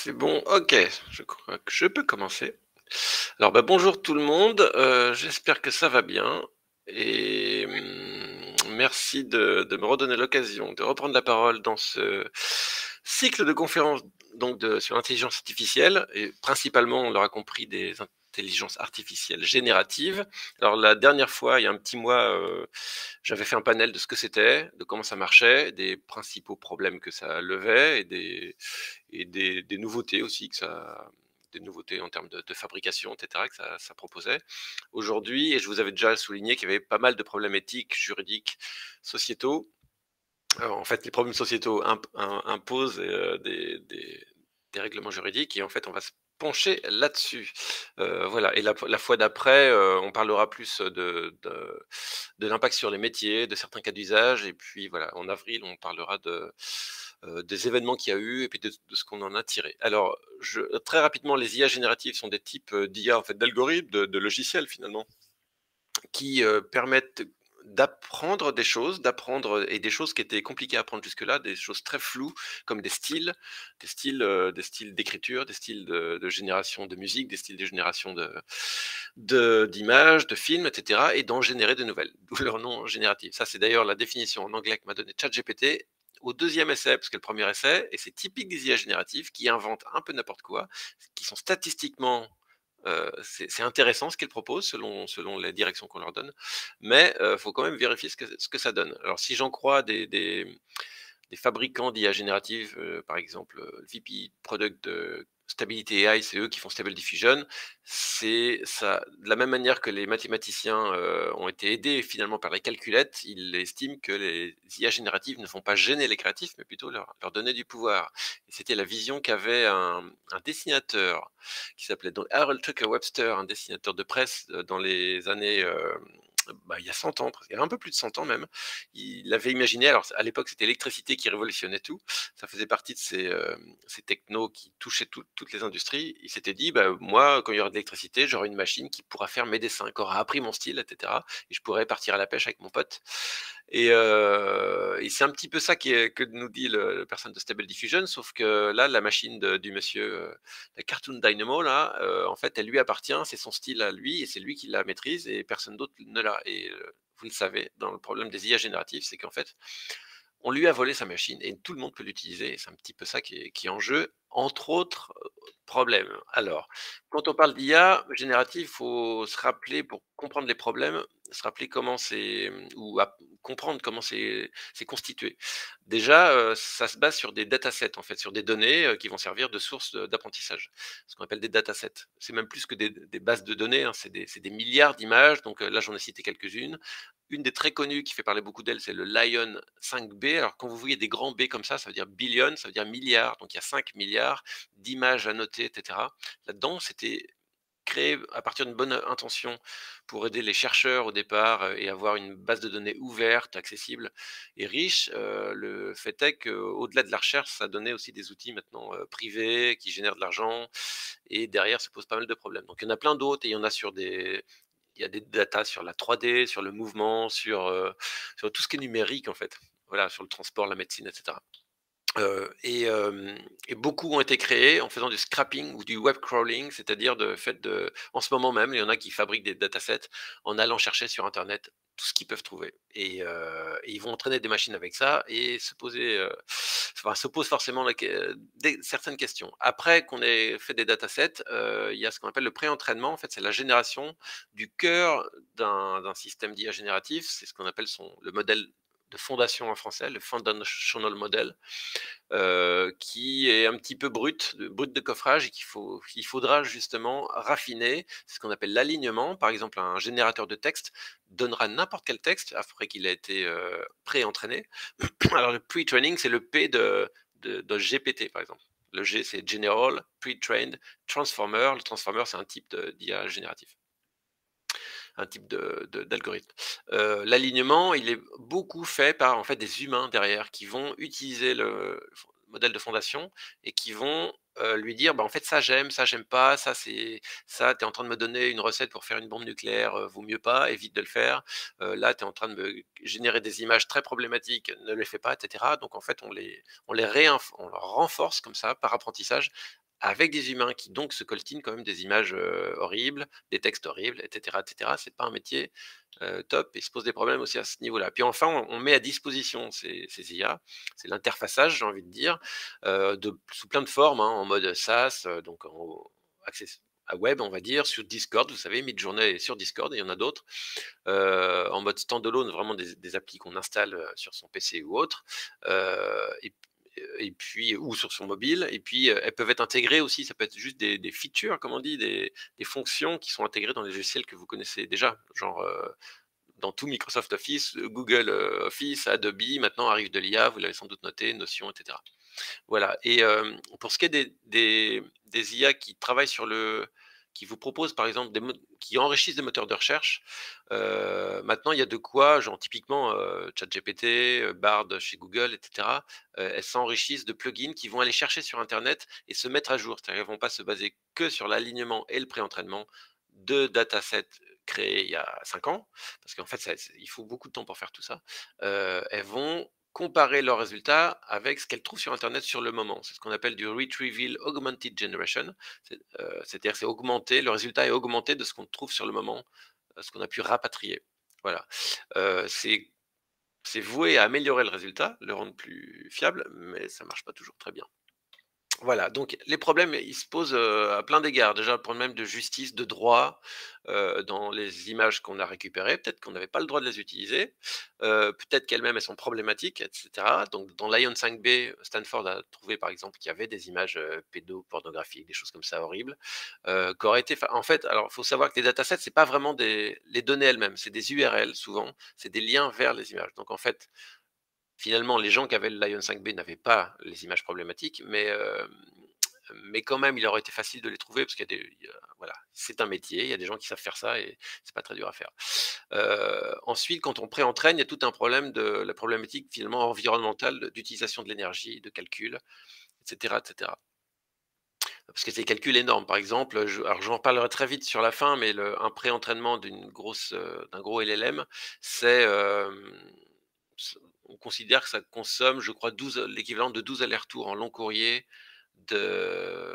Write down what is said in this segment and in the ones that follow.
C'est bon, OK, je crois que je peux commencer. Alors, bah, bonjour tout le monde, j'espère que ça va bien et merci de me redonner l'occasion de reprendre la parole dans ce cycle de conférences donc sur l'intelligence artificielle et principalement, on l'aura compris, des intelligences artificielles génératives. Alors la dernière fois, il y a un petit mois, j'avais fait un panel de ce que c'était, de comment ça marchait, des principaux problèmes que ça levait et des nouveautés aussi que ça des nouveautés en termes de fabrication, et cetera, que ça proposait. Aujourd'hui, et je vous avais déjà souligné qu'il y avait pas mal de problèmes éthiques, juridiques, sociétaux. En fait, les problèmes sociétaux imposent, des règlements juridiques et en fait, on va se pencher là-dessus. Voilà, et la fois d'après, on parlera plus de l'impact sur les métiers, de certains cas d'usage et puis voilà, en avril, on parlera des événements qu'il y a eu et puis de ce qu'on en a tiré. Alors, très rapidement, les IA génératives sont des types, d'IA, en fait, d'algorithmes, de logiciels finalement, qui, permettent d'apprendre et des choses qui étaient compliquées à apprendre jusque-là, des choses très floues comme des styles d'écriture, des styles de génération de musique, des styles de génération d'images, de films, et cetera, et d'en générer de nouvelles, d'où leur nom génératif. Ça, c'est d'ailleurs la définition en anglais que m'a donné ChatGPT au deuxième essai, parce que le premier essai, et c'est typique des IA génératives qui inventent un peu n'importe quoi, qui sont statistiquement c'est intéressant ce qu'ils proposent selon les directions qu'on leur donne, mais faut quand même vérifier ce que ça donne. Alors si j'en crois des fabricants d'IA générative, par exemple, VP Product de Stability AI, c'est eux qui font Stable Diffusion. C'est ça, de la même manière que les mathématiciens, ont été aidés finalement par les calculettes, ils estiment que les IA génératives ne font pas gêner les créatifs, mais plutôt leur donner du pouvoir. Et c'était la vision qu'avait un dessinateur qui s'appelait donc Harold Tucker Webster, un dessinateur de presse, dans les années, bah, il y a 100 ans, presque, il y a un peu plus de 100 ans même. Il avait imaginé, alors à l'époque c'était l'électricité qui révolutionnait tout, ça faisait partie de ces technos qui touchaient toutes les industries. Il s'était dit, bah, moi, quand il y aura de l'électricité, j'aurai une machine qui pourra faire mes dessins, qui aura appris mon style, etc. Et je pourrai partir à la pêche avec mon pote. Et c'est un petit peu ça que nous dit le personne de Stable Diffusion, sauf que là, la machine du monsieur, la Cartoon Dynamo, là, en fait, elle lui appartient, c'est son style à lui, et c'est lui qui la maîtrise, et personne d'autre ne l'a. Et vous le savez, dans le problème des IA génératives, c'est qu'en fait, on lui a volé sa machine et tout le monde peut l'utiliser. C'est un petit peu ça qui est en jeu, entre autres problèmes. Alors, quand on parle d'IA générative, il faut se rappeler, pour comprendre les problèmes, se rappeler comment comprendre comment c'est constitué. Déjà, ça se base sur des datasets, en fait, sur des données qui vont servir de source d'apprentissage, ce qu'on appelle des datasets. C'est même plus que des bases de données, hein, c'est des milliards d'images. Donc là, j'en ai cité quelques-unes. Une des très connues qui fait parler beaucoup d'elle, c'est le Lion 5B. Alors, quand vous voyez des grands B comme ça veut dire billion, ça veut dire milliard. Donc, il y a 5 milliards d'images à noter, et cetera. Là-dedans, c'était créé à partir d'une bonne intention pour aider les chercheurs au départ, et avoir une base de données ouverte, accessible et riche. Le fait est qu'au-delà de la recherche, ça donnait aussi des outils maintenant privés qui génèrent de l'argent, et derrière se posent pas mal de problèmes. Donc il y en a plein d'autres, et il y a des datas sur la 3D, sur le mouvement, sur tout ce qui est numérique en fait. Voilà, sur le transport, la médecine, et cetera. Et beaucoup ont été créés en faisant du scrapping ou du web crawling, c'est-à-dire en ce moment même, il y en a qui fabriquent des datasets en allant chercher sur internet tout ce qu'ils peuvent trouver, et ils vont entraîner des machines avec ça et se posent forcément certaines questions. Après qu'on ait fait des datasets, il y a ce qu'on appelle le pré-entraînement. En fait, c'est la génération du cœur d'un système d'IA génératif. C'est ce qu'on appelle le modèle de fondation en français, le foundational model, qui est un petit peu brut de coffrage, et qu'il faudra justement raffiner. C'est ce qu'on appelle l'alignement. Par exemple, un générateur de texte donnera n'importe quel texte après qu'il a été pré-entraîné. Alors le pre-training, c'est le P de GPT, par exemple. Le G, c'est General, Pre-trained, Transformer. Le Transformer, c'est un type d'IA génératif, un type d'algorithme. L'alignement, il est beaucoup fait par en fait des humains derrière qui vont utiliser le modèle de fondation et qui vont lui dire bah, en fait ça j'aime pas, ça tu es en train de me donner une recette pour faire une bombe nucléaire, vaut mieux pas, évite de le faire. Là tu es en train de me générer des images très problématiques, ne les fais pas, etc. Donc en fait on leur renforce comme ça par apprentissage avec des humains qui donc se coltinent quand même des images, horribles, des textes horribles et cetera. C'est pas un métier, top et il se pose des problèmes aussi à ce niveau-là. Puis enfin, on met à disposition ces IA, c'est l'interfaçage, j'ai envie de dire, sous plein de formes, hein, en mode SaaS, donc en access à web, on va dire, sur Discord, vous savez, Midjourney est sur Discord et il y en a d'autres, en mode standalone, vraiment des applis qu'on installe, sur son PC ou autre, et puis ou sur son mobile et puis, elles peuvent être intégrées aussi, ça peut être juste des features comme on dit, des fonctions qui sont intégrées dans les logiciels que vous connaissez déjà, genre, dans tout Microsoft Office, Google, Office, Adobe, maintenant arrive de l'IA, vous l'avez sans doute noté, Notion et cetera. Voilà et pour ce qui est des IA qui travaillent sur le qui vous proposent par exemple qui enrichissent des moteurs de recherche, maintenant il y a de quoi, genre typiquement, ChatGPT, Bard chez Google et cetera, elles s'enrichissent de plugins qui vont aller chercher sur internet et se mettre à jour. C'est-à-dire qu'elles vont pas se baser que sur l'alignement et le pré-entraînement de datasets créés il y a 5 ans, parce qu'en fait il faut beaucoup de temps pour faire tout ça. Elles vont comparer leurs résultats avec ce qu'elles trouvent sur internet sur le moment. C'est ce qu'on appelle du Retrieval Augmented Generation. C'est-à-dire que c'est augmenté, le résultat est augmenté de ce qu'on trouve sur le moment, ce qu'on a pu rapatrier. Voilà. C'est voué à améliorer le résultat, le rendre plus fiable, mais ça marche pas toujours très bien. Voilà, donc les problèmes, ils se posent, à plein d'égards. Déjà, le problème de justice, de droit, dans les images qu'on a récupérées. Peut-être qu'on n'avait pas le droit de les utiliser, peut-être qu'elles-mêmes, elles sont problématiques et cetera. Donc dans Lion 5B, Stanford a trouvé, par exemple, qu'il y avait des images, pédopornographiques, des choses comme ça horribles, qu'auraient été en fait, alors, il faut savoir que les datasets, c'est pas vraiment les données elles-mêmes, c'est des URL souvent, c'est des liens vers les images. Donc en fait, finalement, les gens qui avaient le Lion 5B n'avaient pas les images problématiques, mais quand même, il aurait été facile de les trouver parce qu'il y a voilà, c'est un métier, il y a des gens qui savent faire ça et c'est pas très dur à faire. Ensuite, quand on pré-entraîne, il y a tout un problème de la problématique finalement environnementale d'utilisation de l'énergie, de calcul, et cetera, et cetera. Parce que c'est des calculs énormes. Par exemple, alors j'en parlerai très vite sur la fin, mais un pré-entraînement d'un gros LLM, c'est, on considère que ça consomme, je crois, l'équivalent de 12 allers-retours en long courrier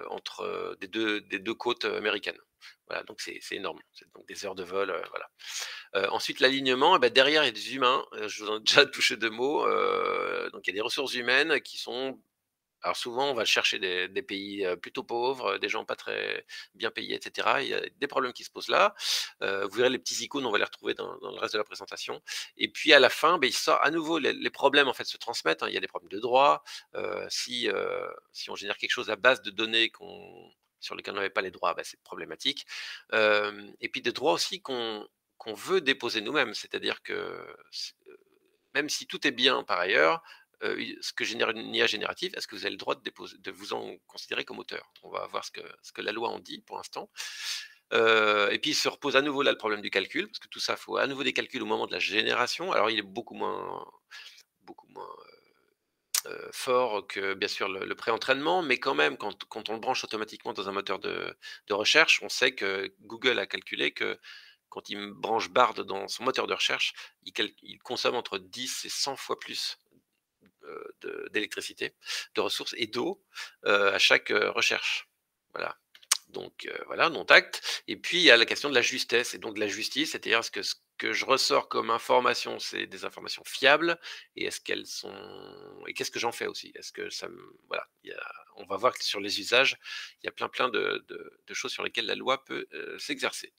entre des deux côtes américaines. Voilà, donc c'est énorme. C'est donc des heures de vol, voilà. Ensuite, l'alignement, eh ben, derrière, il y a des humains. Je vous en ai déjà touché deux mots. Donc, il y a des ressources humaines qui sont alors souvent, on va chercher des pays, plutôt pauvres, des gens pas très bien payés et cetera. Il y a des problèmes qui se posent là. Vous verrez les petits icônes, on va les retrouver dans le reste de la présentation et puis à la fin, beh, il sort à nouveau les problèmes en fait se transmettent, hein. Il y a des problèmes de droit, si on génère quelque chose à base de données sur lesquelles on n'avait pas les droits, bah, c'est problématique. Et puis des droits aussi qu'on veut déposer nous-mêmes. C'est-à-dire que même si tout est bien par ailleurs, ce que génère une IA générative, est-ce que vous avez le droit de vous en considérer comme auteur? On va voir ce que la loi en dit pour l'instant. Et puis il se repose à nouveau là le problème du calcul, parce que tout ça, il faut à nouveau des calculs au moment de la génération. Alors il est beaucoup moins, fort que bien sûr le pré-entraînement, mais quand même quand on le branche automatiquement dans un moteur de recherche, on sait que Google a calculé que quand il branche Bard dans son moteur de recherche, il consomme entre 10 et 100 fois plus, d'électricité, de ressources et d'eau, à chaque, recherche. Voilà. Donc voilà, dont acte. Et puis il y a la question de la justesse et donc de la justice, c'est-à-dire est-ce que ce que je ressors comme information, c'est des informations fiables et est-ce qu'elles sont et qu'est-ce que j'en fais aussi? Est-ce que ça me voilà, on va voir que sur les usages, il y a plein de choses sur lesquelles la loi peut, s'exercer.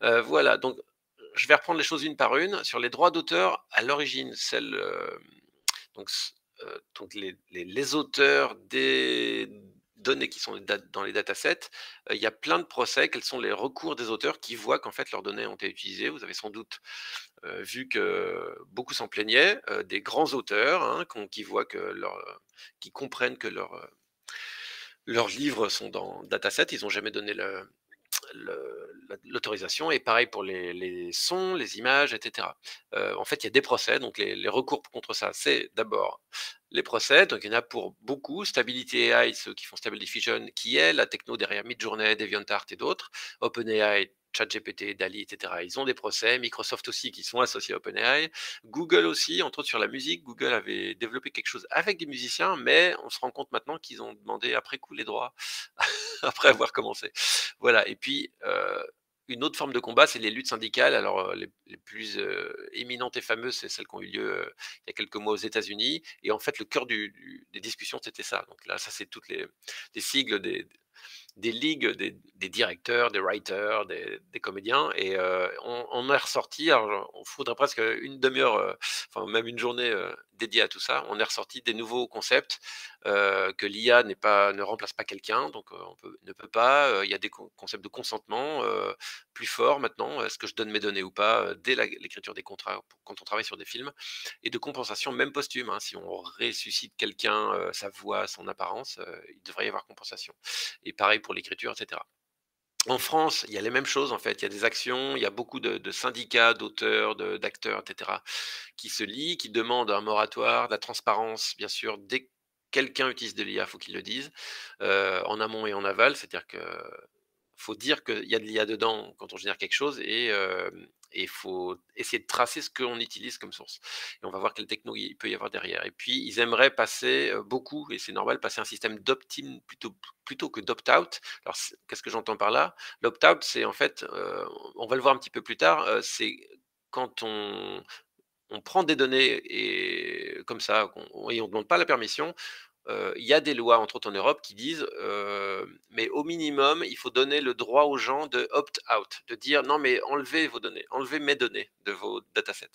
Voilà, donc je vais reprendre les choses une par une. Sur les droits d'auteur, à l'origine, donc donc les auteurs des données qui sont dans les datasets, il y a plein de procès. Quels sont les recours des auteurs qui voient qu'en fait leurs données ont été utilisées? Vous avez sans doute, vu que beaucoup s'en plaignaient, des grands auteurs, hein, qui voient que qui comprennent que leurs livres sont dans dataset, ils n'ont jamais donné l'autorisation et pareil pour les sons, les images et cetera. En fait, il y a des procès, donc les recours contre ça, c'est d'abord Les procès, donc il y en a pour beaucoup. Stability AI, ceux qui font Stable Diffusion, qui est la techno derrière Midjourney, DeviantArt et d'autres. OpenAI, ChatGPT, DALL-E, etc. Ils ont des procès. Microsoft aussi, qui sont associés à OpenAI. Google aussi, entre autres sur la musique. Google avait développé quelque chose avec des musiciens, mais on se rend compte maintenant qu'ils ont demandé après coup les droits, après avoir commencé. Voilà. Et puis, une autre forme de combat, c'est les luttes syndicales. Alors, les plus éminentes et fameuses, c'est celles qui ont eu lieu il y a quelques mois aux États-Unis. Et en fait, le cœur des discussions, c'était ça. Donc là, ça, c'est toutes les sigles des ligues, des directeurs, des writers, des comédiens. Et on est ressorti, alors on faudrait presque une demi-heure, enfin même une journée dédiée à tout ça. On est ressorti des nouveaux concepts, que l'IA ne remplace pas quelqu'un, donc ne peut pas. Il y a des concepts de consentement plus forts maintenant. Est-ce que je donne mes données ou pas dès l'écriture des contrats quand on travaille sur des films, et de compensation même posthume, hein. Si on ressuscite quelqu'un, sa voix, son apparence, il devrait y avoir compensation. Et pareil pour l'écriture, etc. En France, il y a les mêmes choses en fait. Il y a des actions, il y a beaucoup de syndicats d'auteurs, d'acteurs, etc., qui se lient, qui demandent un moratoire, de la transparence, bien sûr. Dès que quelqu'un utilise de l'IA, il faut qu'il le dise, en amont et en aval. C'est-à-dire que faut dire qu'il y a de l'IA dedans quand on génère quelque chose, et il faut essayer de tracer ce qu'on utilise comme source. Et on va voir quelle techno il peut y avoir derrière. Et puis, ils aimeraient passer beaucoup, et c'est normal, passer un système d'opt-in plutôt que d'opt-out. Alors, qu'est-ce que j'entends par là? L'opt-out, c'est en fait, on va le voir un petit peu plus tard, c'est quand on prend des données et comme ça, et on ne demande pas la permission. Il y a des lois, entre autres en Europe, qui disent, mais au minimum, il faut donner le droit aux gens de opt-out, de dire non, mais enlevez vos données, enlevez mes données de vos datasets.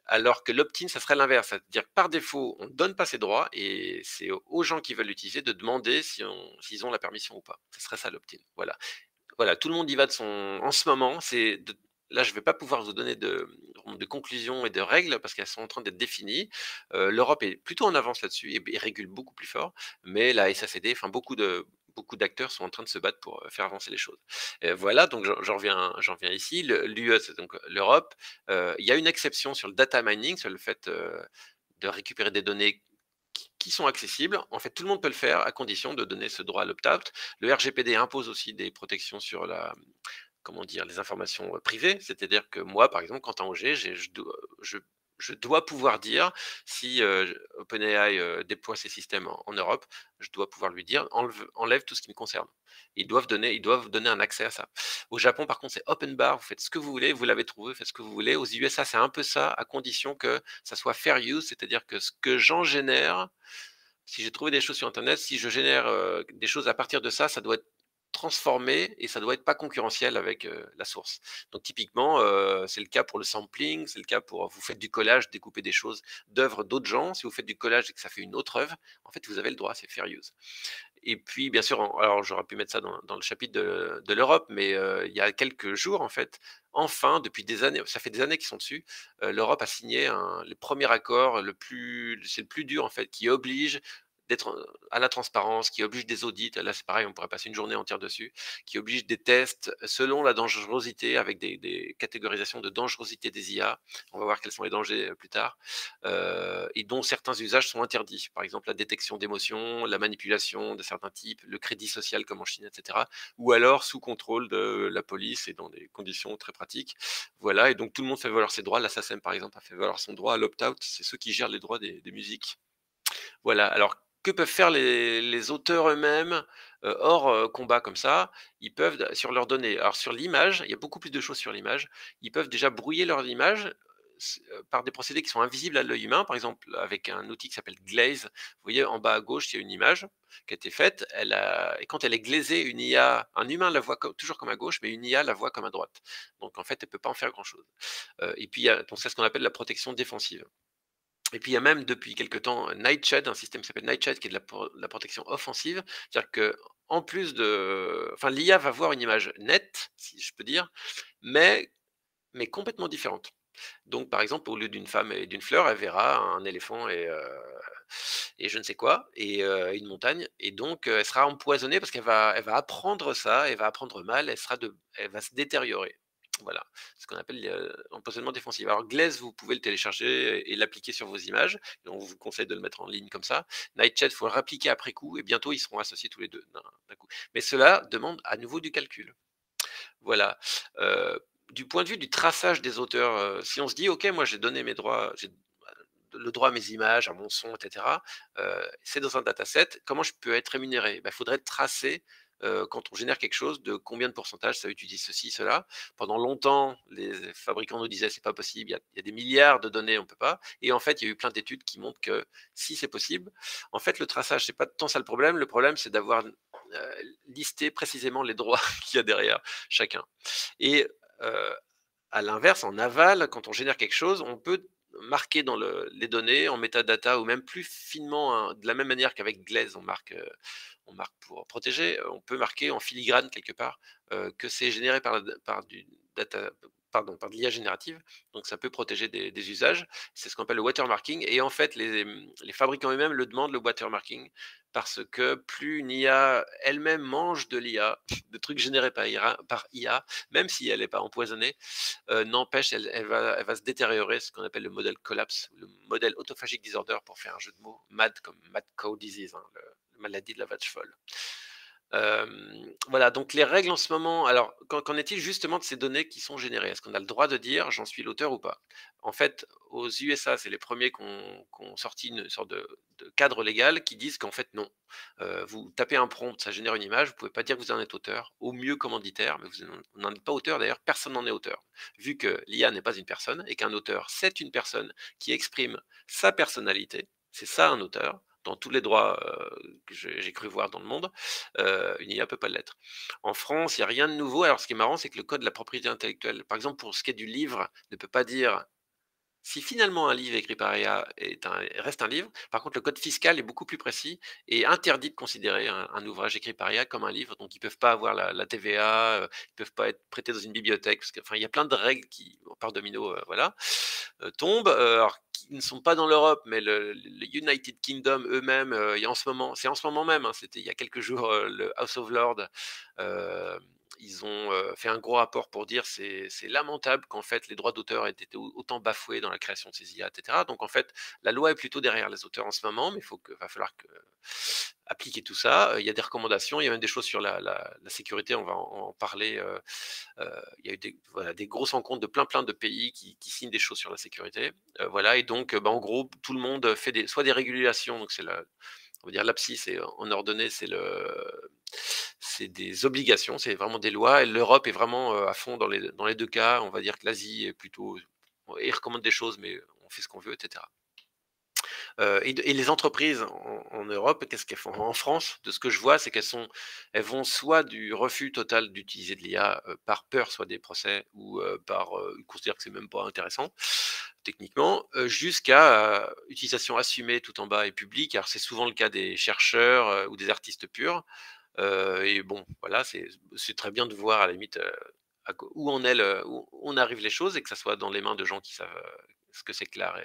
Alors que l'opt-in, ça serait l'inverse, c'est-à-dire que par défaut, on ne donne pas ces droits, et c'est aux gens qui veulent l'utiliser de demander s'ils ont la permission ou pas. Ce serait ça l'opt-in. Voilà. Voilà, tout le monde y va de son en ce moment, là, je ne vais pas pouvoir vous donner de conclusions et de règles parce qu'elles sont en train d'être définies. L'Europe est plutôt en avance là-dessus et régule beaucoup plus fort, mais la SACD, enfin beaucoup d'acteurs sont en train de se battre pour, faire avancer les choses. Voilà, donc j'en reviens ici. L'UE, c'est donc l'Europe. Il y a une exception sur le data mining, sur le fait, de récupérer des données qui sont accessibles. En fait, tout le monde peut le faire à condition de donner ce droit à l'opt-out. Le RGPD impose aussi des protections sur comment dire, les informations privées. C'est-à-dire que moi, par exemple, quand en OG, je dois pouvoir dire, si OpenAI déploie ses systèmes en Europe, je dois pouvoir lui dire enlève tout ce qui me concerne. Ils doivent donner un accès à ça. Au Japon, par contre, c'est open bar, vous faites ce que vous voulez, vous l'avez trouvé, faites ce que vous voulez. Aux USA, c'est un peu ça, à condition que ça soit fair use, c'est-à-dire que ce que j'en génère, si j'ai trouvé des choses sur internet, si je génère, des choses à partir de ça, ça doit être transformé et ça doit être pas concurrentiel avec, la source. Donc typiquement, c'est le cas pour le sampling, c'est le cas pour vous faites du collage, découpez des choses d'œuvres d'autres gens. Si vous faites du collage et que ça fait une autre œuvre, en fait, vous avez le droit, c'est fair use. Et puis bien sûr, alors j'aurais pu mettre ça dans le chapitre de l'Europe, mais il y a quelques jours en fait, enfin depuis des années, ça fait des années qu'ils sont dessus, l'Europe a signé le premier accord, c'est le plus dur en fait, qui oblige d'être, à la transparence, qui oblige des audits. Là, c'est pareil, on pourrait passer une journée entière dessus, qui oblige des tests selon la dangerosité, avec des catégorisations de dangerosité des IA. On va voir quels sont les dangers, plus tard, et dont certains usages sont interdits. Par exemple, la détection d'émotions, la manipulation de certains types, le crédit social comme en Chine, etc. Ou alors sous contrôle de la police et dans des conditions très pratiques. Voilà, et donc tout le monde fait valoir ses droits. La SACEM, par exemple, a fait valoir son droit à l'opt-out. C'est ceux qui gèrent les droits des musiques. Voilà, alors que peuvent faire les auteurs eux-mêmes, hors, combat comme ça? Ils peuvent sur leurs données, alors sur l'image, il y a beaucoup plus de choses sur l'image. Ils peuvent déjà brouiller leur image, par des procédés qui sont invisibles à l'œil humain. Par exemple, avec un outil qui s'appelle Glaze. Vous voyez en bas à gauche, il y a une image qui a été faite, et quand elle est glazée, une IA, un humain la voit toujours comme à gauche, mais une IA la voit comme à droite. Donc en fait, elle peut pas en faire grand chose. Et puis il y a donc c'est ce qu'on appelle la protection défensive. Et puis il y a même depuis quelque temps Nightshade, un système qui s'appelle Nightshade, qui est de la protection offensive. C'est-à-dire que en plus enfin l'IA va voir une image nette, si je peux dire, mais complètement différente. Donc par exemple, au lieu d'une femme et d'une fleur, elle verra un éléphant et je ne sais quoi, et une montagne, et donc elle sera empoisonnée parce qu'elle va apprendre ça, elle va apprendre mal, elle va se détériorer. Voilà, ce qu'on appelle l'empoisonnement défensif. Alors Glaze, vous pouvez le télécharger et l'appliquer sur vos images, et on vous conseille de le mettre en ligne comme ça. Nightshade, il faut le réappliquer après coup et bientôt ils seront associés tous les 2 d'un coup. Mais cela demande à nouveau du calcul. Voilà, du point de vue du traçage des auteurs, si on se dit: «OK, moi j'ai donné mes droits, j'ai le droit à mes images, à mon son et cetera, c'est dans un dataset, comment je peux être rémunéré?» Il faudrait tracer, quand on génère quelque chose, de combien de pourcentage ça utilise ceci, cela. Pendant longtemps, les fabricants nous disaient: «C'est pas possible, il y a des milliards de données, on peut pas», et en fait, il y a eu plein d'études qui montrent que si, c'est possible. En fait, le traçage, c'est pas tant ça le problème, c'est d'avoir, listé précisément les droits qu'il y a derrière chacun. Et à l'inverse, en aval, quand on génère quelque chose, on peut marquer dans les données en metadata ou même plus finement, hein, de la même manière qu'avec Glaze, on marque pour protéger, on peut marquer en filigrane quelque part, que c'est généré par du data, pardon, par de l'IA générative, donc ça peut protéger des usages. C'est ce qu'on appelle le watermarking, et en fait, les fabricants eux-mêmes le demandent, le watermarking, parce que plus une IA elle-même mange de l'IA, de trucs générés par IA, même si elle n'est pas empoisonnée, n'empêche, elle va se détériorer, ce qu'on appelle le modèle collapse, le modèle autophagic disorder, pour faire un jeu de mots, MAD comme mad cow disease, hein, la maladie de la vache folle. Voilà, donc les règles en ce moment, alors qu'en est-il justement de ces données qui sont générées? Est-ce qu'on a le droit de dire j'en suis l'auteur ou pas? En fait, aux USA, c'est les premiers qui ont sorti une sorte de cadre légal qui disent qu'en fait non. Vous tapez un prompt, ça génère une image, vous pouvez pas dire que vous en êtes auteur, au mieux commanditaire, mais vous n'en êtes pas auteur, d'ailleurs personne n'en est auteur. Vu que l'IA n'est pas une personne et qu'un auteur, c'est une personne qui exprime sa personnalité, c'est ça un auteur, dans tous les droits que j'ai cru voir dans le monde, une IA peut pas l'être. En France, il y a rien de nouveau. Alors ce qui est marrant, c'est que le code de la propriété intellectuelle, par exemple pour ce qui est du livre, ne peut pas dire si finalement un livre écrit par IA reste un livre. Par contre, le code fiscal est beaucoup plus précis et interdit de considérer un ouvrage écrit par IA comme un livre. Donc ils peuvent pas avoir la TVA, ils peuvent pas être prêtés dans une bibliothèque, parce que, enfin, il y a plein de règles qui, par domino, voilà, tombent, alors qui ne sont pas dans l'Europe, mais le United Kingdom eux-mêmes, il y a en ce moment, c'est en ce moment même, hein, c'était il y a quelques jours, le House of Lords, heu, ils ont, fait un gros rapport pour dire: «C'est lamentable qu'en fait les droits d'auteur aient été autant bafoués dans la création de ces IA» et cetera. Donc en fait, la loi est plutôt derrière les auteurs en ce moment, mais va falloir appliquer tout ça. Il y a des recommandations, il y a même des choses sur la sécurité, on va en parler, il y a eu des grosses rencontres de plein de pays qui signent des choses sur la sécurité, voilà, et donc en gros, tout le monde fait soit des régulations, donc on va dire l'abscisse, et en ordonnée, c'est des obligations, c'est vraiment des lois, et l'Europe est vraiment, à fond dans les 2 cas. On va dire que l'Asie est plutôt, ils recommandent des choses, mais on fait ce qu'on veut et cetera. Et les entreprises en Europe, qu'est-ce qu'elles font? En France, de ce que je vois, c'est elles vont soit du refus total d'utiliser de l'IA, par peur, soit des procès, ou par, ils considèrent que c'est même pas intéressant techniquement, jusqu'à, utilisation assumée tout en bas et publique. Alors c'est souvent le cas des chercheurs, ou des artistes purs, et bon, voilà, c'est très bien de voir à la limite, où on arrivent les choses, et que ça soit dans les mains de gens qui savent, ce que c'est que l'art,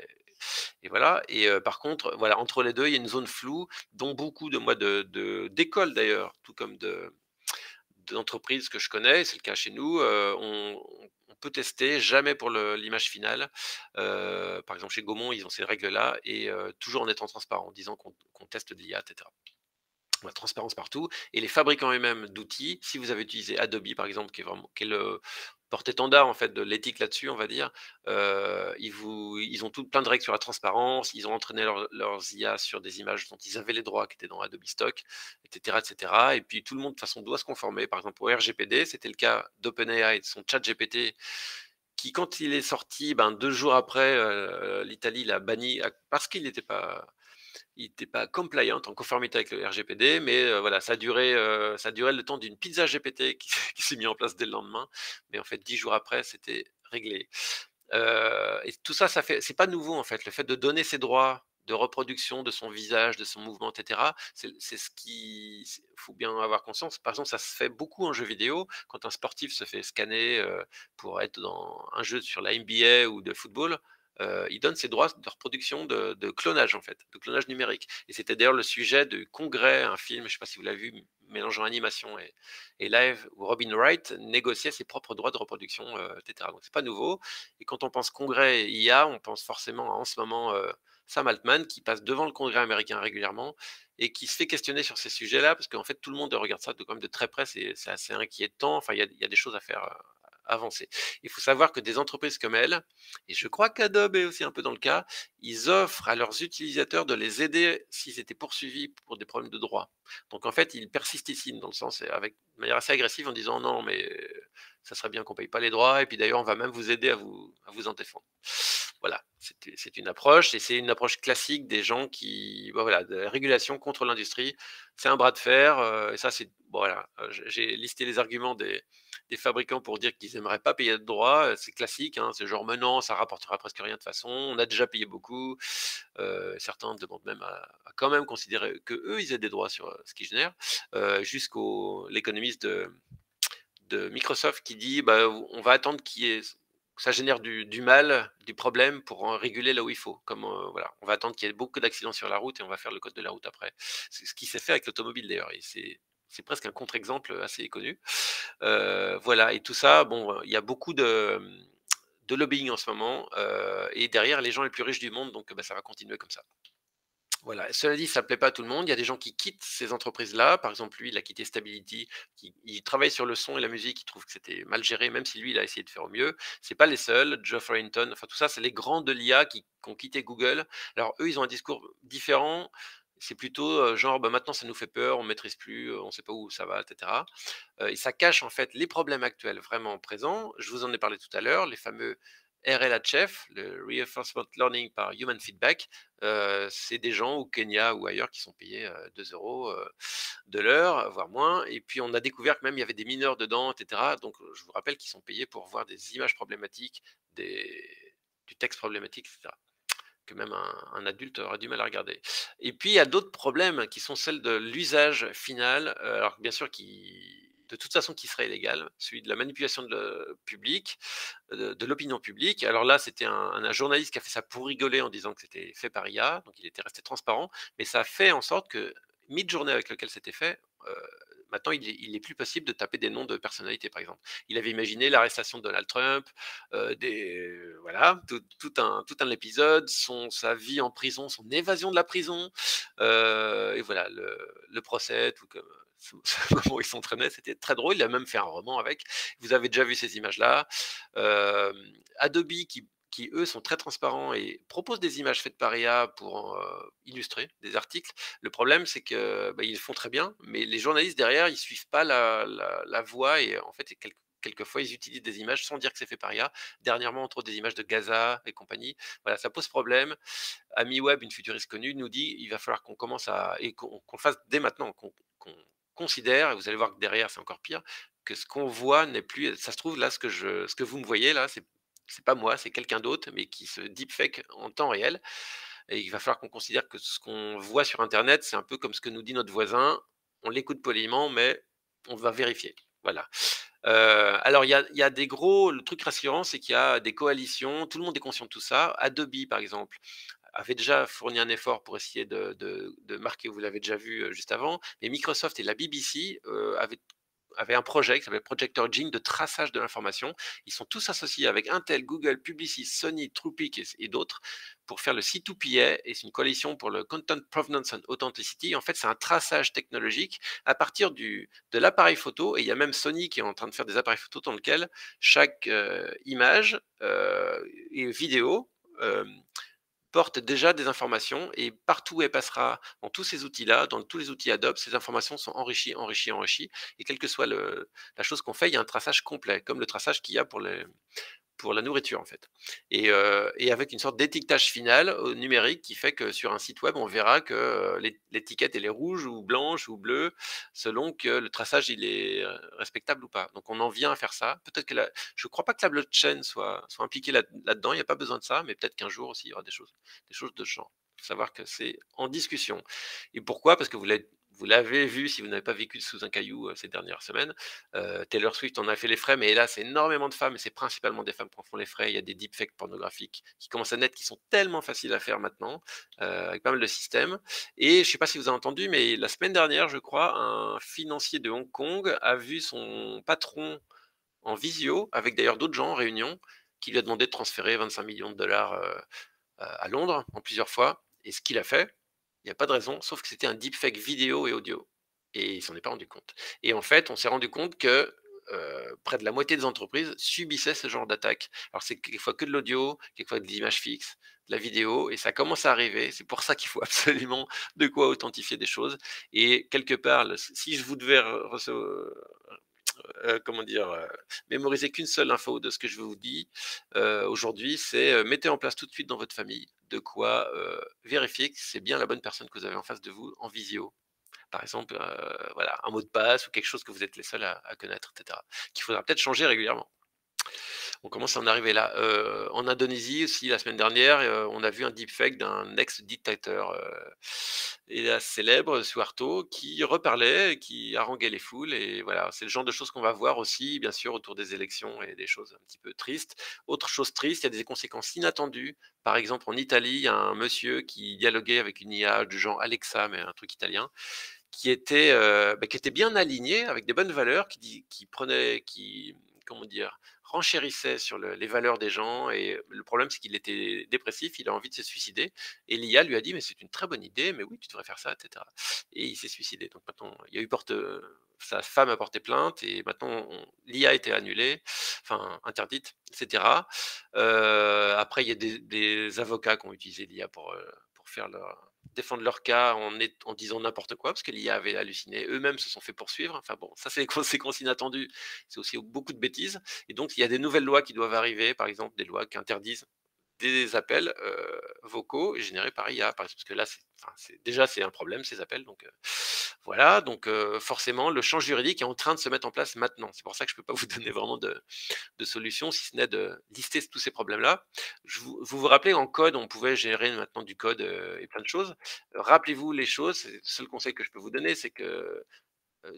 et voilà. Et par contre, voilà, entre les 2, il y a une zone floue dont beaucoup d'écoles d'ailleurs, tout comme d'entreprises que je connais, c'est le cas chez nous, on peut tester, jamais pour l'image finale. Par exemple, chez Gaumont, ils ont ces règles-là, et toujours en étant transparent, en disant qu'on teste de l'IA et cetera. La transparence partout, et les fabricants eux-mêmes d'outils, si vous avez utilisé Adobe par exemple, qui est le porte-étendard en fait de l'éthique là-dessus, on va dire, ils ont tout plein de règles sur la transparence, ils ont entraîné leurs IA sur des images dont ils avaient les droits, qui étaient dans Adobe Stock, et cetera, et cetera. Et puis tout le monde de toute façon doit se conformer. Par exemple au RGPD, c'était le cas d'OpenAI et de son ChatGPT, qui, quand il est sorti, 2 jours après, l'Italie l'a banni parce qu'il n'était pas compliant, en conformité avec le RGPD, mais voilà, ça a duré le temps d'une pizza GPT qui qui s'est mis en place dès le lendemain, mais en fait 10 jours après, c'était réglé. Et tout ça, c'est pas nouveau en fait. Le fait de donner ses droits de reproduction de son visage, de son mouvement, et cetera, c'est ce qui faut bien avoir conscience. Par exemple, ça se fait beaucoup en jeu vidéo, quand un sportif se fait scanner, pour être dans un jeu sur la NBA ou de football, il donne ses droits de reproduction de clonage, en fait, de clonage numérique. Et c'était d'ailleurs le sujet du Congrès, un film, je ne sais pas si vous l'avez vu, mélangeant animation et live, où Robin Wright négociait ses propres droits de reproduction, etc. Donc c'est pas nouveau. Et quand on pense Congrès et IA, on pense forcément à, en ce moment, Sam Altman qui passe devant le Congrès américain régulièrement et qui se fait questionner sur ces sujets-là, parce qu'en fait tout le monde regarde ça quand même de très près, c'est assez inquiétant. Enfin, il y a des choses à faire avancer. Il faut savoir que des entreprises comme elle, et je crois qu'Adobe est aussi un peu dans le cas, ils offrent à leurs utilisateurs de les aider s'ils étaient poursuivis pour des problèmes de droit. Donc en fait, ils persistent ici, dans le sens, avec de manière assez agressive, en disant non, mais ça serait bien qu'on paye pas les droits, et puis d'ailleurs, on va même vous aider à vous en défendre. Voilà, c'est une approche, et c'est une approche classique des gens qui, bon, voilà, de la régulation contre l'industrie. C'est un bras de fer, et ça, c'est, bon, voilà, j'ai listé les arguments des fabricants pour dire qu'ils aimeraient pas payer de droits, c'est classique, hein, c'est genre: «Mais non, ça rapportera presque rien de toute façon, on a déjà payé beaucoup». Certains demandent même à quand même considérer qu'eux, ils aient des droits sur, ce qu'ils génèrent, jusqu'au l'économiste de Microsoft qui dit: «Bah, on va attendre qu'il y ait que ça génère du mal, du problème pour en réguler là où il faut». Comme, voilà, on va attendre qu'il y ait beaucoup d'accidents sur la route et on va faire le code de la route après. C'est ce qui s'est fait avec l'automobile d'ailleurs, et c'est presque un contre-exemple assez connu. Voilà, et tout ça, bon, il y a beaucoup de lobbying en ce moment, et derrière les gens les plus riches du monde, donc bah, ça va continuer comme ça. Voilà. Cela dit, ça ne plaît pas à tout le monde. Il y a des gens qui quittent ces entreprises-là. Par exemple, lui, il a quitté Stability, il travaille sur le son et la musique, il trouve que c'était mal géré, même si lui, il a essayé de faire au mieux. C'est pas les seuls. Geoffrey Hinton, enfin tout ça, c'est les grands de l'IA qui ont quitté Google. Alors eux, ils ont un discours différent. C'est plutôt genre, bah, maintenant ça nous fait peur, on maîtrise plus, on ne sait pas où ça va, etc. Et ça cache en fait les problèmes actuels vraiment présents. Je vous en ai parlé tout à l'heure, les fameux RLHF, le Reinforcement Learning par Human Feedback. C'est des gens au Kenya ou ailleurs qui sont payés 2 € de l'heure, voire moins. Et puis on a découvert que même il y avait des mineurs dedans, etc. Donc je vous rappelle qu'ils sont payés pour voir des images problématiques, du texte problématique, etc., que même un adulte aurait du mal à regarder. Et puis il y a d'autres problèmes qui sont celles de l'usage final, alors bien sûr qui de toute façon qui serait illégal, celui de la manipulation publique, de l'opinion publique. Alors là, c'était un journaliste qui a fait ça pour rigoler en disant que c'était fait par IA, donc il était resté transparent, mais ça a fait en sorte que Midjourney avec lequel c'était fait, maintenant il est plus possible de taper des noms de personnalités, par exemple. Il avait imaginé l'arrestation de Donald Trump, voilà, tout un épisode, sa vie en prison, son évasion de la prison, et voilà, le procès, tout comme ce moment où il s'entraînait, c'était très drôle. Il a même fait un roman avec. Vous avez déjà vu ces images-là. Adobe qui, eux, sont très transparents et proposent des images faites par IA pour illustrer des articles. Le problème, c'est que bah, ils le font très bien, mais les journalistes derrière, ils suivent pas la voie, et en fait, quelquefois, ils utilisent des images sans dire que c'est fait par IA. Dernièrement, entre autres, des images de Gaza et compagnie. Voilà, ça pose problème. AmiWeb, une futuriste connue, nous dit il va falloir qu'on commence et qu'on le fasse dès maintenant, qu'on considère, et vous allez voir que derrière, c'est encore pire, que ce qu'on voit n'est plus. Ça se trouve, là, ce que vous me voyez, là, c'est pas moi, c'est quelqu'un d'autre, mais qui se deepfake en temps réel. Et il va falloir qu'on considère que ce qu'on voit sur Internet, c'est un peu comme ce que nous dit notre voisin. On l'écoute poliment, mais on va vérifier. Voilà. Alors il y a des gros le truc rassurant, c'est qu'il y a des coalitions, tout le monde est conscient de tout ça. Adobe, par exemple, avait déjà fourni un effort pour essayer de marquer, vous l'avez déjà vu, juste avant, mais Microsoft et la BBC, avaient un projet qui s'appelle Project Origin de traçage de l'information. Ils sont tous associés avec Intel, Google, Publicis, Sony, Truepic et d'autres pour faire le C2PA, et c'est une coalition pour le Content Provenance and Authenticity. En fait, c'est un traçage technologique à partir de l'appareil photo, et il y a même Sony qui est en train de faire des appareils photo dans lesquels chaque image et vidéo porte déjà des informations, et partout où elle passera dans tous ces outils-là, dans tous les outils Adobe, ces informations sont enrichies, enrichies, enrichies, et quelle que soit la chose qu'on fait, il y a un traçage complet, comme le traçage qu'il y a pour la nourriture, en fait. Et avec une sorte d'étiquetage final numérique qui fait que sur un site web, on verra que l'étiquette elle est rouge ou blanche ou bleue selon que le traçage il est respectable ou pas. Donc on en vient à faire ça. Peut-être que je ne crois pas que la blockchain soit impliquée là-dedans. Il n'y a pas besoin de ça, mais peut-être qu'un jour aussi il y aura des choses de ce genre. Il faut savoir que c'est en discussion. Et pourquoi? Parce que Vous l'avez vu si vous n'avez pas vécu sous un caillou, ces dernières semaines. Taylor Swift en a fait les frais, mais hélas, énormément de femmes et c'est principalement des femmes qui en font les frais. Il y a des deepfakes pornographiques qui commencent à naître, qui sont tellement faciles à faire maintenant, avec pas mal de systèmes et je sais pas si vous avez entendu, mais la semaine dernière, je crois, un financier de Hong Kong a vu son patron en visio, avec d'ailleurs d'autres gens en réunion, qui lui a demandé de transférer 25 millions de dollars à Londres en plusieurs fois. Et ce qu'il a fait, il n'y a pas de raison, sauf que c'était un deepfake vidéo et audio. Et il s'en est pas rendu compte. Et en fait, on s'est rendu compte que près de la moitié des entreprises subissaient ce genre d'attaque. Alors c'est quelquefois que de l'audio, quelquefois de l'image fixe, de la vidéo, et ça commence à arriver. C'est pour ça qu'il faut absolument de quoi authentifier des choses. Et quelque part, si je vous devais comment dire, mémoriser qu'une seule info de ce que je vous dis aujourd'hui, c'est mettez en place tout de suite dans votre famille de quoi vérifier que c'est bien la bonne personne que vous avez en face de vous en visio. Par exemple, voilà, un mot de passe ou quelque chose que vous êtes les seuls à connaître, etc. Qu'il faudra peut-être changer régulièrement. On commence à en arriver là. En Indonésie aussi, la semaine dernière, on a vu un deepfake d'un ex-dictateur, hélas célèbre, Suharto, qui reparlait et qui haranguait les foules et voilà, c'est le genre de choses qu'on va voir aussi, bien sûr, autour des élections et des choses un petit peu tristes. Autre chose triste, il y a des conséquences inattendues. Par exemple, en Italie, il y a un monsieur qui dialoguait avec une IA du genre Alexa, mais un truc italien, qui était bien aligné avec des bonnes valeurs, qui prenait qui comment dire? Renchérissait sur les valeurs des gens et le problème, c'est qu'il était dépressif, il a envie de se suicider et l'IA lui a dit: «Mais c'est une très bonne idée, mais oui, tu devrais faire ça» et cetera et il s'est suicidé. Donc maintenant, il y a eu sa femme a porté plainte et maintenant l'IA a été annulée, enfin interdite et cetera. Après il y a des avocats qui ont utilisé l'IA pour faire défendre leur cas en disant n'importe quoi, parce que l'IA avait halluciné. Eux-mêmes se sont fait poursuivre. Enfin bon, ça c'est les conséquences inattendues. C'est aussi beaucoup de bêtises. Et donc il y a des nouvelles lois qui doivent arriver, par exemple des lois qui interdisent des appels vocaux générés par IA, parce que là, déjà c'est un problème ces appels, donc voilà, donc forcément le champ juridique est en train de se mettre en place maintenant. C'est pour ça que je ne peux pas vous donner vraiment de solutions, si ce n'est de lister tous ces problèmes-là. Vous rappelez, en code, on pouvait générer maintenant du code et plein de choses. Rappelez-vous les choses, c'est le seul conseil que je peux vous donner, c'est que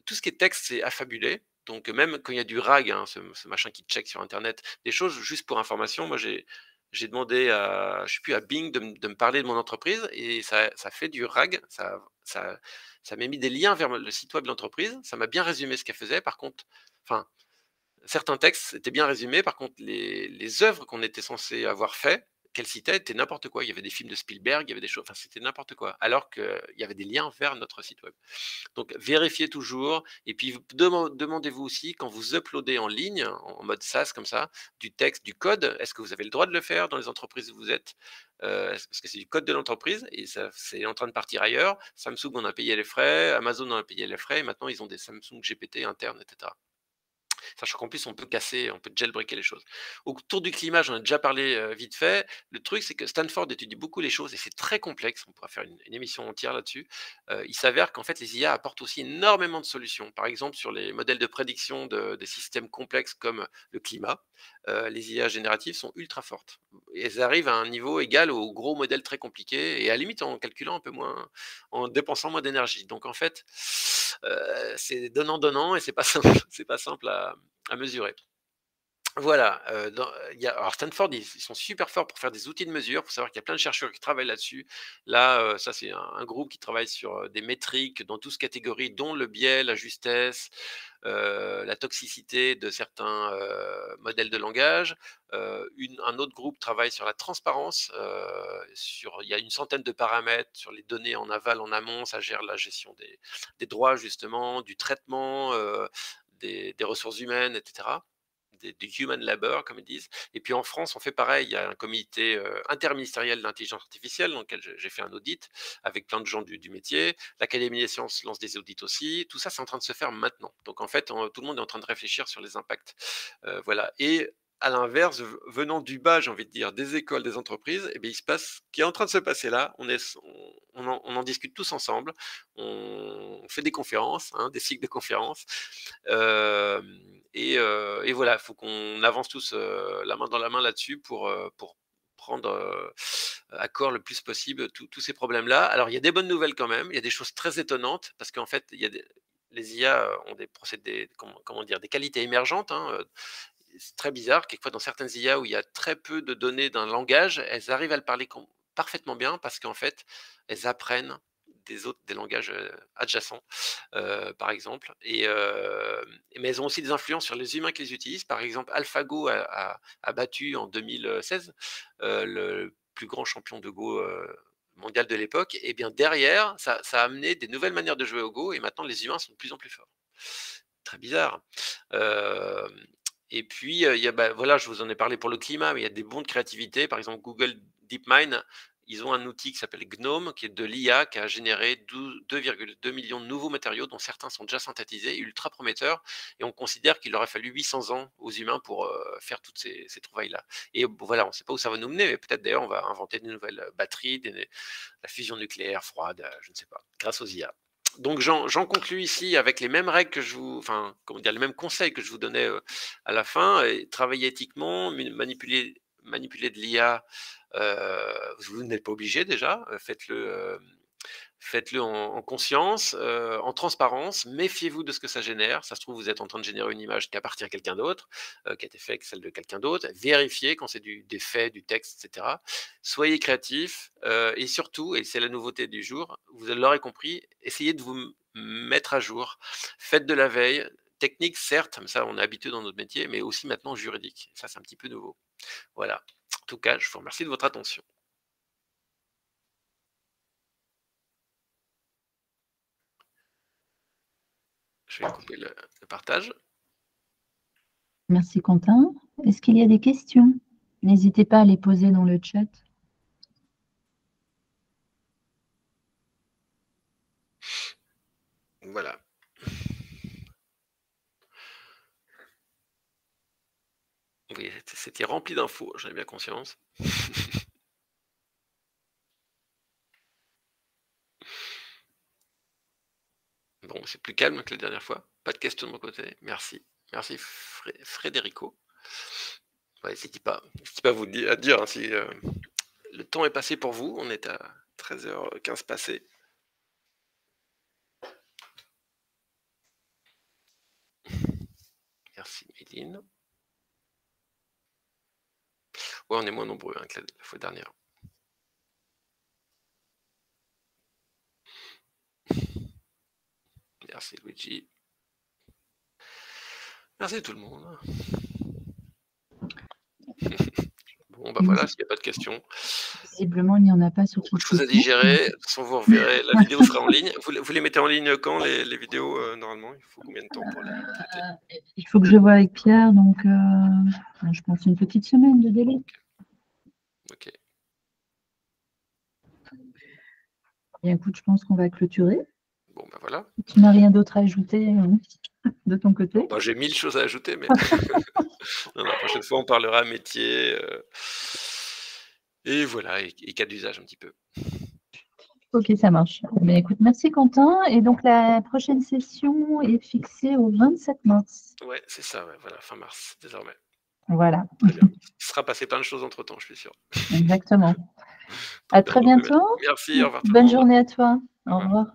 tout ce qui est texte, c'est affabulé. Donc même quand il y a du RAG, hein, ce machin qui check sur internet, des choses juste pour information, moi j'ai demandé à, je sais plus, à Bing de me parler de mon entreprise et ça fait du RAG, ça m'a mis des liens vers le site web de l'entreprise, ça m'a bien résumé ce qu'elle faisait. Par contre, enfin, certains textes étaient bien résumés, par contre les œuvres qu'on était censé avoir fait, qu'elle citait, étaient n'importe quoi. Il y avait des films de Spielberg, il y avait des choses, enfin c'était n'importe quoi, alors qu'il y avait des liens vers notre site web. Donc vérifiez toujours et puis demandez-vous aussi quand vous uploadez en ligne, en mode SaaS comme ça, du texte, du code, est-ce que vous avez le droit de le faire dans les entreprises où vous êtes? Parce que c'est du code de l'entreprise et ça c'est en train de partir ailleurs. Samsung en a payé les frais, Amazon en a payé les frais et maintenant ils ont des Samsung GPT internes et cetera. Sachant qu'en plus, on peut casser, on peut jailbreaker les choses. Autour du climat, j'en ai déjà parlé vite fait. Le truc, c'est que Stanford étudie beaucoup les choses et c'est très complexe. On pourra faire une émission entière là-dessus. Il s'avère qu'en fait, les IA apportent aussi énormément de solutions. Par exemple, sur les modèles de prédiction des systèmes complexes comme le climat, les IA génératives sont ultra fortes. Et elles arrivent à un niveau égal aux gros modèles très compliqués et à la limite en calculant un peu moins, en dépensant moins d'énergie. Donc en fait, c'est donnant-donnant et c'est pas simple, c'est pas simple à mesurer. Voilà, alors Stanford, ils sont super forts pour faire des outils de mesure. Il faut savoir qu'il y a plein de chercheurs qui travaillent là-dessus. Là, ça c'est un groupe qui travaille sur, des métriques dans 12 catégories, dont le biais, la justesse, la toxicité de certains, modèles de langage. Un autre groupe travaille sur la transparence, il y a une centaine de paramètres sur les données en aval, en amont. Ça gère la gestion des droits justement, du traitement, des ressources humaines et cetera, du human labor, comme ils disent. Et puis en France, on fait pareil. Il y a un comité interministériel d'intelligence artificielle dans lequel j'ai fait un audit avec plein de gens du métier. L'Académie des sciences lance des audits aussi. Tout ça, c'est en train de se faire maintenant. Donc en fait, tout le monde est en train de réfléchir sur les impacts. Voilà. Et à l'inverse, venant du bas, j'ai envie de dire, des écoles, des entreprises, eh bien, il se passe ce qui est en train de se passer là. On en discute tous ensemble. On fait des conférences, hein, des cycles de conférences. Et voilà, il faut qu'on avance tous la main dans la main là-dessus pour prendre à le plus possible tous ces problèmes-là. Alors, il y a des bonnes nouvelles quand même. Il y a des choses très étonnantes parce qu'en fait, les IA ont des procédés, comment dire, des qualités émergentes, hein. C'est très bizarre. Quelquefois, dans certaines IA où il y a très peu de données d'un langage, elles arrivent à le parler parfaitement bien parce qu'en fait, elles apprennent des langages adjacents, par exemple. Mais elles ont aussi des influences sur les humains qui les utilisent. Par exemple, AlphaGo a battu en 2016 le plus grand champion de Go mondial de l'époque. Et bien derrière, ça a amené des nouvelles manières de jouer au Go et maintenant les humains sont de plus en plus forts. Très bizarre. Et puis, voilà, je vous en ai parlé pour le climat, mais il y a des bons de créativité. Par exemple, Google DeepMind, ils ont un outil qui s'appelle GNOME, qui est de l'IA, qui a généré 2,2 millions de nouveaux matériaux, dont certains sont déjà synthétisés, ultra prometteurs. Et on considère qu'il aurait fallu 800 ans aux humains pour faire toutes ces trouvailles-là. Et voilà, on ne sait pas où ça va nous mener, mais peut-être d'ailleurs on va inventer de nouvelles batteries, la fusion nucléaire froide, je ne sais pas, grâce aux IA. Donc j'en conclus ici avec les mêmes règles que enfin, comment dire, les mêmes conseils que je vous donnais à la fin. Travailler éthiquement, manipuler de l'IA, vous n'êtes pas obligé déjà, faites-le en conscience, en transparence. Méfiez-vous de ce que ça génère. Ça se trouve, vous êtes en train de générer une image qui appartient à quelqu'un d'autre, qui a été faite avec celle de quelqu'un d'autre. Vérifiez quand c'est des faits, du texte, etc. Soyez créatifs et surtout, et c'est la nouveauté du jour, vous l'aurez compris, essayez de vous mettre à jour. Faites de la veille. Technique, certes, mais ça on est habitué dans notre métier, mais aussi maintenant juridique. Ça, c'est un petit peu nouveau. Voilà. En tout cas, je vous remercie de votre attention. Je vais couper le partage. Merci Quentin. Est-ce qu'il y a des questions? N'hésitez pas à les poser dans le chat. Voilà. Oui, c'était rempli d'infos, j'en ai bien conscience. Bon, c'est plus calme que la dernière fois. Pas de questions de mon côté. Merci. Merci Frédérico. Ouais, n'hésitez pas à dire hein, si le temps est passé pour vous. On est à 13h15 passé. Merci Méline. Ouais, on est moins nombreux hein, que la fois dernière. Merci Luigi. Merci tout le monde. Bon, bah voilà, s'il n'y a pas de questions. Visiblement, il n'y en a pas sur beaucoup de choses à digérer. De toute façon, vous reverrez. La vidéo sera en ligne. Vous les mettez en ligne quand, les vidéos, normalement? Il faut combien de temps pour les traiter? Il faut que je vois avec Pierre, donc je pense une petite semaine de délai. Ok. Bien, écoute, je pense qu'on va clôturer. Bon, ben voilà. Tu n'as rien d'autre à ajouter de ton côté? Bah, j'ai 1000 choses à ajouter, mais non, la prochaine fois, on parlera métier et voilà, et cas d'usage un petit peu. Ok, ça marche. Mais écoute, merci Quentin. Et donc, la prochaine session est fixée au 27 mars. Ouais, c'est ça, ouais, voilà, fin mars, désormais. Voilà. Très bien. Il sera passé plein de choses entre-temps, je suis sûr. Exactement. À très bientôt. Merci, au revoir tout le monde. Bonne journée à toi. Au revoir.